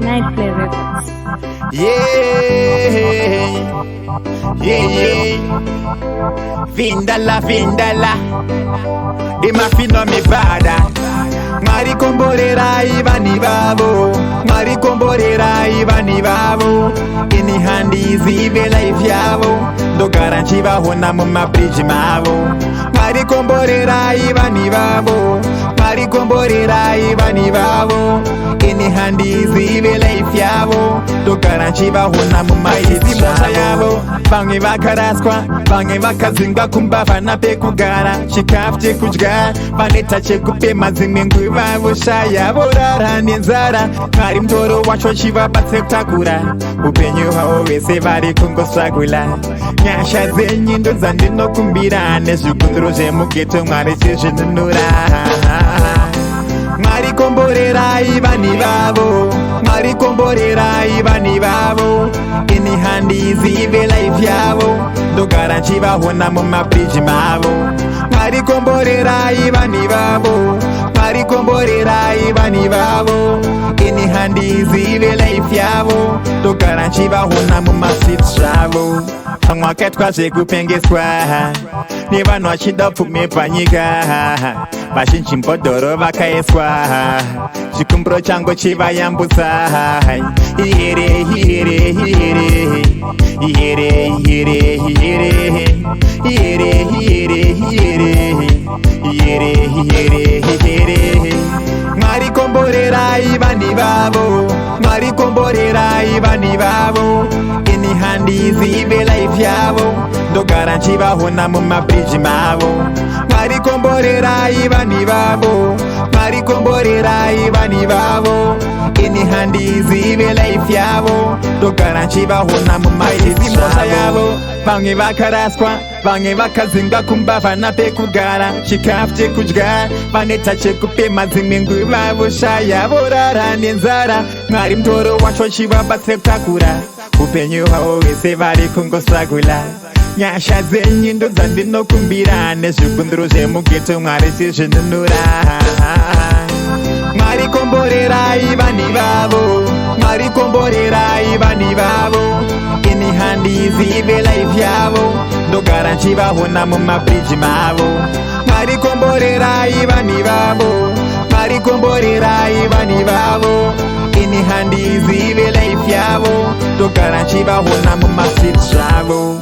Nightplay Records. Yeah, yeah. Vindala, vindala. Imafino mi bada. Marikomborera ibani babo. Marikomborera ibani babo. Ini handi zibe life yabo. Dogaranchi bahona mu mabridge mabo. Marikomborera ibani babo. Marikomborera ibani babo. Ini handi zibe life yabo. Dogaranchi bahona mu mabridge yabo. Bamwe bakaraswa, bamwe bakazinga kumbava na pekugara. Shikafte kujga, banetache kupema zimengwe babushaya borara n'inzara. Kari mtoro wacho chibabatse kutakura. Upenyo hao wese bari kungosagula. Nyasha zenyindo zandi no kumbira. Nesukundroje mugeto mwari chishinunura. Marikomborera ibani babo. Marikomborera ibani babo. Ini handi zibe life yabo. Dogaranchi bahona mu mabridge mabo. Marikomborera ibani babo. Marikomborera ibani babo. Ini handi zibe life yabo. Dogaranchi bahona mu masits yabo. Amwaka twaje kupengeswa. Niba nwachida pume panyika. Bashinchi mpodoro bakaeswa. Chikumbro chango chiba yambusa. Hire hire hire. Hire hire hire. Hire hire hire. Hire hire hire. Marikomborera ibani babo. Marikomborera ibani babo. Ini handi zibe life yabo. Dogaranchi bahona mu mabridge mabo. Marikomborera ibani babo. Marikomborera ibani babo. Ini handi zibe life yabo. Dogaranchi bahona mu mabridge yabo. Bamwe bakaraswa, bamwe bakazinga kumbava na pekugara. Shikafte kujga, banetache kupema zimengwe babushaya borara n'inzara. Mwari mtoro wacho chibabatse kutakura. Upenyo hao wese bari kungosagula. Nyasha zenyindo zandi no kumbira. Nesukundroje mugeto mwari chishinunura. Marikomborera ibani babo. Marikomborera ibani babo. Ini handi zibe life yabo. Dogaranchi bahona mu mabridge mabo. Marikomborera ibani babo. Marikomborera ibani babo. Ini handi zibe life yabo. Dogaranchi bahona mu masits yabo.